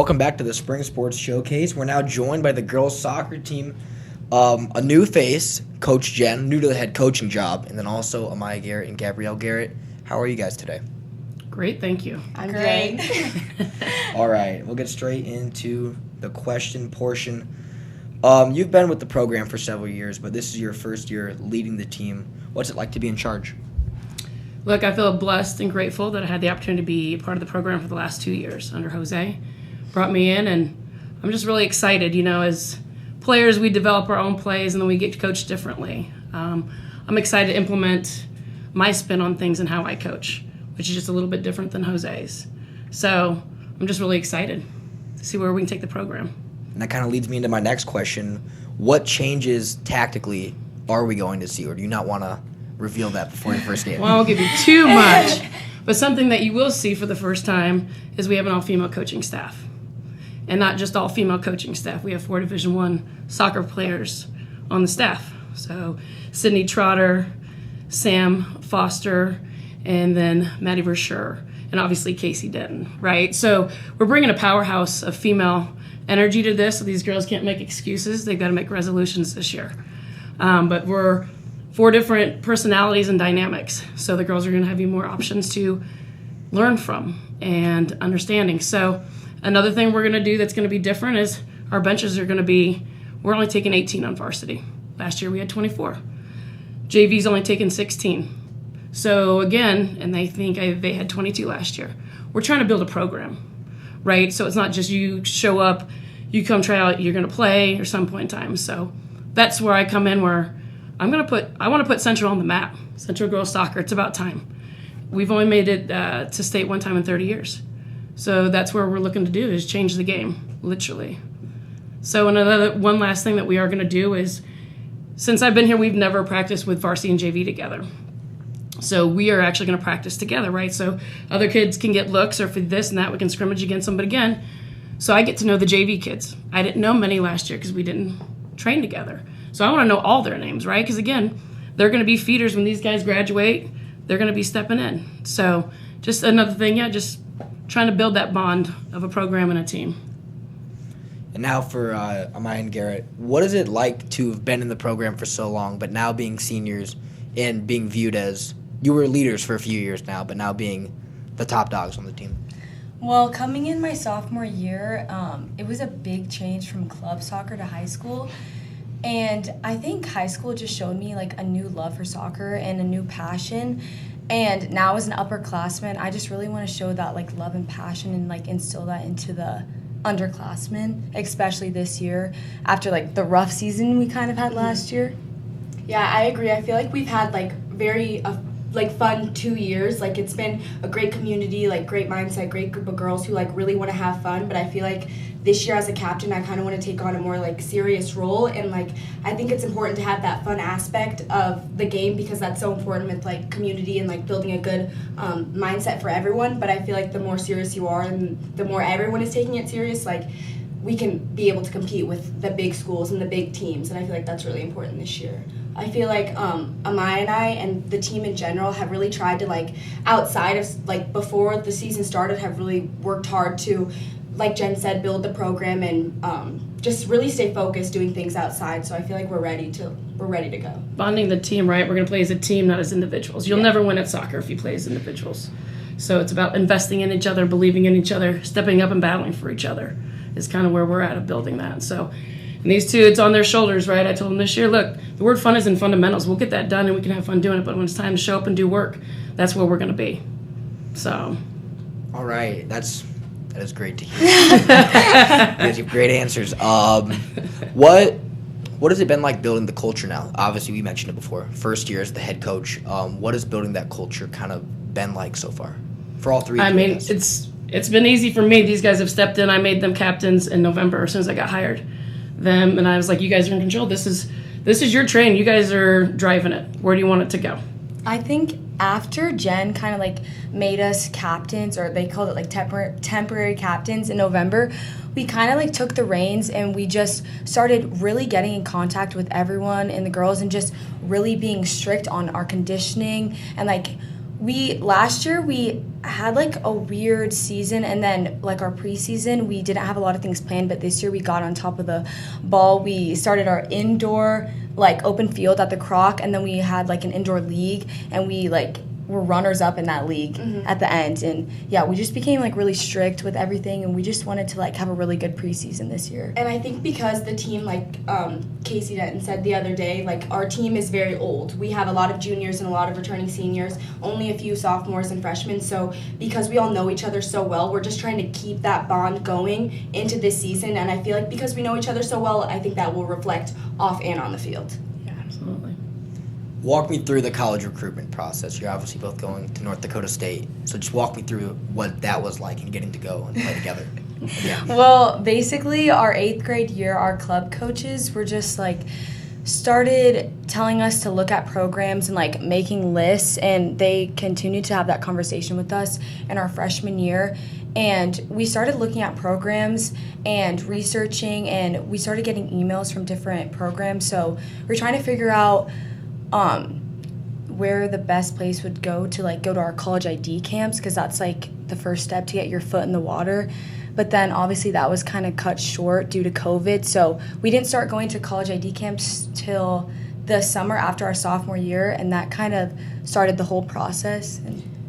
Welcome back to the Spring Sports Showcase. We're now joined by the girls soccer team, a new face, Coach Jen, new to the head coaching job, and then also Amaya Garrett and Gabrielle Garrett. How are you guys today? Great, thank you. I'm great. All right, we'll get straight into the question portion. You've been with the program for several years, but this is your first year leading the team. What's it like to be in charge? Look, I feel blessed and grateful that I had the opportunity to be part of the program for the last 2 years under Jose. Brought me in, and I'm just really excited. You know, as players, we develop our own plays, and then we get coached differently. I'm excited to implement my spin on things and how I coach, which is just a little bit different than Jose's. So I'm just really excited to see where we can take the program. And that kind of leads me into my next question. What changes tactically are we going to see, or do you not want to reveal that before your first game? Well, I won't give you too much, but something that you will see for the first time is we have an all-female coaching staff. And not just all-female coaching staff. We have 4 Division I soccer players on the staff. So Sydney Trotter, Sam Foster, and then Maddie Verschure, and obviously Casey Denton, right? So we're bringing a powerhouse of female energy to this, so these girls can't make excuses. They've got to make resolutions this year. But we're 4 different personalities and dynamics, so the girls are going to have you more options to learn from and understanding. So another thing we're going to do that's going to be different is our benches are going to be, we're only taking 18 on varsity. Last year we had 24. JV's only taken 16. So again, and they think they had 22 last year. We're trying to build a program, right? So it's not just you show up, you come try out, you're going to play or some point in time. So that's where I come in, where I want to put Central on the map. Central girls soccer, it's about time. We've only made it to state one time in 30 years. So that's where we're looking to do is change the game, literally. So one last thing that we are going to do is, since I've been here, we've never practiced with varsity and JV together. So we are actually going to practice together, right? So other kids can get looks, or for this and that, we can scrimmage against them. But again, so I get to know the JV kids. I didn't know many last year because we didn't train together. So I want to know all their names, right? Because again, they're going to be feeders when these guys graduate. They're going to be stepping in. So just another thing, just trying to build that bond of a program and a team. And now for Amaya and Garrett, what is it like to have been in the program for so long, but now being seniors and being viewed as, you were leaders for a few years now, but now being the top dogs on the team? Well, coming in my sophomore year, it was a big change from club soccer to high school. And I think high school just showed me like a new love for soccer and a new passion. And now as an upperclassman, I just really want to show that like love and passion and like instill that into the underclassmen, especially this year after like the rough season we kind of had last year. Yeah, I agree. I feel like we've had like very fun 2 years. Like it's been a great community, like great mindset, great group of girls who like really want to have fun. But I feel like this year as a captain, I kind of want to take on a more like serious role, and like I think it's important to have that fun aspect of the game because that's so important with like community and like building a good mindset for everyone. But I feel like the more serious you are and the more everyone is taking it serious, like we can be able to compete with the big schools and the big teams, and I feel like that's really important this year. I feel like Amaya and I and the team in general have really tried to like outside of like before the season started have really worked hard to, like Jen said, build the program and just really stay focused doing things outside. So I feel like we're ready to go. Bonding the team, right? We're going to play as a team, not as individuals. You'll never win at soccer if you play as individuals. So it's about investing in each other, believing in each other, stepping up and battling for each other is kind of where we're at of building that. So, and these two, it's on their shoulders, right? I told them this year, look, the word fun is in fundamentals. We'll get that done and we can have fun doing it, but when it's time to show up and do work, that's where we're going to be. So. All right, that is great to hear. You guys have great answers. What has it been like building the culture now? Obviously, we mentioned it before. First year as the head coach. What has building that culture kind of been like so far for all three of you? I mean, it's been easy for me. These guys have stepped in. I made them captains in November as soon as I got hired. Them and I was like, you guys are in control. This is your train. You guys are driving it. Where do you want it to go? I think after Jen kind of like made us captains, or they called it like temporary captains in November, we kind of like took the reins and we just started really getting in contact with everyone and the girls and just really being strict on our conditioning and like last year we had like a weird season, and then like our preseason we didn't have a lot of things planned, but this year we got on top of the ball. We started our indoor like open field at the Croc, and then we had like an indoor league, and we like were runners up in that league at the end. And yeah, we just became like really strict with everything, and we just wanted to like have a really good preseason this year. And I think because the team, like Casey Denton said the other day, like our team is very old. We have a lot of juniors and a lot of returning seniors, only a few sophomores and freshmen. So because we all know each other so well, we're just trying to keep that bond going into this season. And I feel like because we know each other so well, I think that will reflect off and on the field. Yeah, absolutely. Walk me through the college recruitment process. You're obviously both going to North Dakota State, so just walk me through what that was like and getting to go and play together. Yeah. Well, basically our 8th grade year, our club coaches were just like started telling us to look at programs and like making lists, and they continued to have that conversation with us in our freshman year. And we started looking at programs and researching, and we started getting emails from different programs. So we're trying to figure out where the best place would go to our college ID camps, because that's like the first step to get your foot in the water. But then obviously that was kind of cut short due to COVID, so we didn't start going to college ID camps till the summer after our sophomore year, and that kind of started the whole process.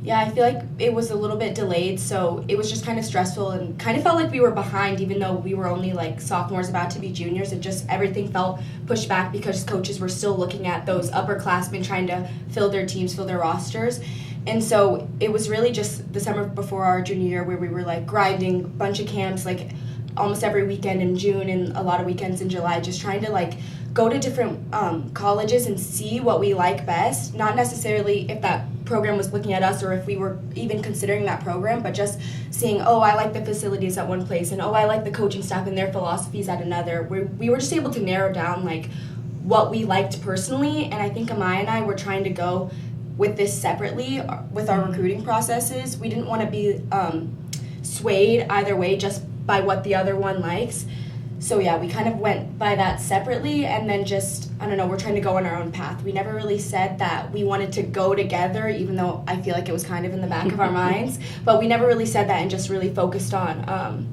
Yeah, I feel like it was a little bit delayed, so it was just kind of stressful and kind of felt like we were behind, even though we were only like sophomores about to be juniors. It just, everything felt pushed back because coaches were still looking at those upperclassmen trying to fill their teams, fill their rosters. And so it was really just the summer before our junior year where we were like grinding a bunch of camps, like almost every weekend in June and a lot of weekends in July, just trying to like go to different colleges and see what we like best. Not necessarily if that program was looking at us or if we were even considering that program, but just seeing, oh, I like the facilities at one place, and oh, I like the coaching staff and their philosophies at another. We were just able to narrow down like what we liked personally, and I think Amaya and I were trying to go with this separately with our recruiting processes. We didn't want to be swayed either way just by what the other one likes. So yeah, we kind of went by that separately, and then just, I don't know, we're trying to go on our own path. We never really said that we wanted to go together, even though I feel like it was kind of in the back of our minds, but we never really said that and just really focused on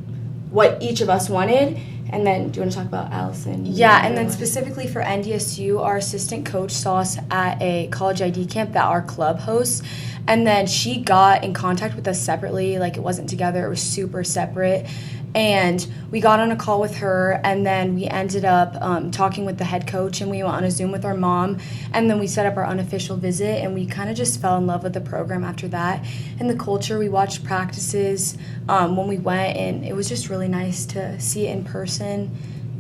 what each of us wanted. And then, do you want to talk about Allison? Yeah, and then specifically for NDSU, our assistant coach saw us at a college ID camp that our club hosts, and then she got in contact with us separately. Like, it wasn't together, it was super separate. And we got on a call with her, and then we ended up talking with the head coach, and we went on a Zoom with our mom, and then we set up our unofficial visit, and we kind of just fell in love with the program after that. And the culture, we watched practices when we went, and it was just really nice to see it in person.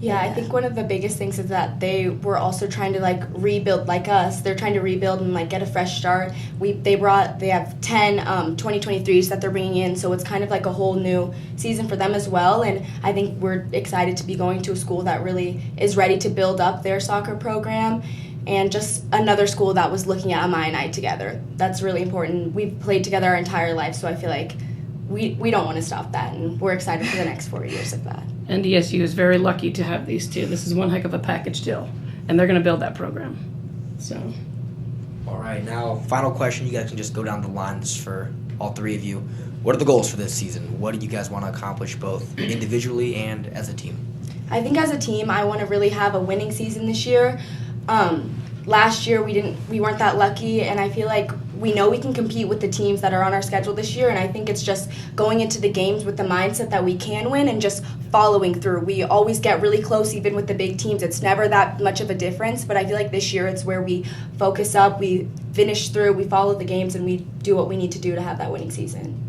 Yeah, I think one of the biggest things is that they were also trying to like rebuild like us. They're trying to rebuild and like get a fresh start. They have 10 2023s that they're bringing in, so it's kind of like a whole new season for them as well. And I think we're excited to be going to a school that really is ready to build up their soccer program, and just another school that was looking at Amaya and I together. That's really important. We've played together our entire life, so I feel like we don't want to stop that, and we're excited for the next 4 years of that. NDSU is very lucky to have these two. This is one heck of a package deal, and they're going to build that program. So, all right, now final question. You guys can just go down the lines for all three of you. What are the goals for this season? What do you guys want to accomplish both individually and as a team? I think as a team, I want to really have a winning season this year. Last year we weren't that lucky, and I feel like we know we can compete with the teams that are on our schedule this year, and I think it's just going into the games with the mindset that we can win and just following through. We always get really close even with the big teams. It's never that much of a difference, but I feel like this year it's where we focus up, we finish through, we follow the games, and we do what we need to do to have that winning season.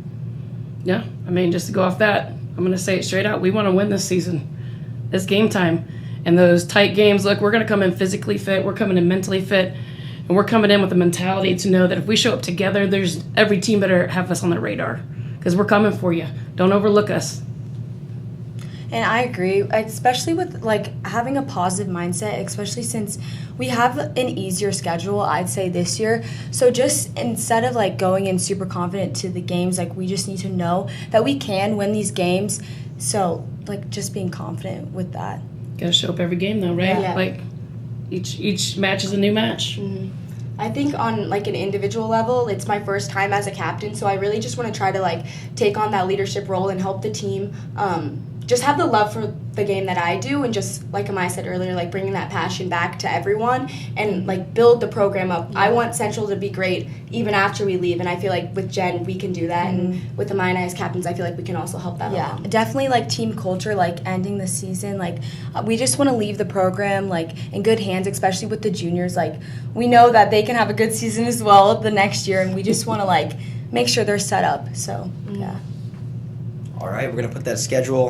yeah, I mean, just to go off that, I'm going to say it straight out. We want to win this season. It's game time. And those tight games, look, we're going to come in physically fit, we're coming in mentally fit, and we're coming in with the mentality to know that if we show up together, there's every team better have us on their radar, because we're coming for you. Don't overlook us. And I agree, especially with like having a positive mindset, especially since we have an easier schedule, I'd say, this year. So just instead of like going in super confident to the games, like we just need to know that we can win these games. So like just being confident with that. Got to show up every game, though, right? Yeah. Like each match is a new match. Mm-hmm. I think on like an individual level, it's my first time as a captain, so I really just want to try to like take on that leadership role and help the team just have the love for the game that I do, and just like Amaya said earlier, like bringing that passion back to everyone and like build the program up. I want Central to be great even after we leave, and I feel like with Jen we can do that, and with Amaya and I as captains, I feel like we can also help that along. Definitely like team culture, like ending the season, like we just want to leave the program like in good hands, especially with the juniors. Like we know that they can have a good season as well the next year, and we just want to like make sure they're set up. So yeah. All right, we're gonna put that schedule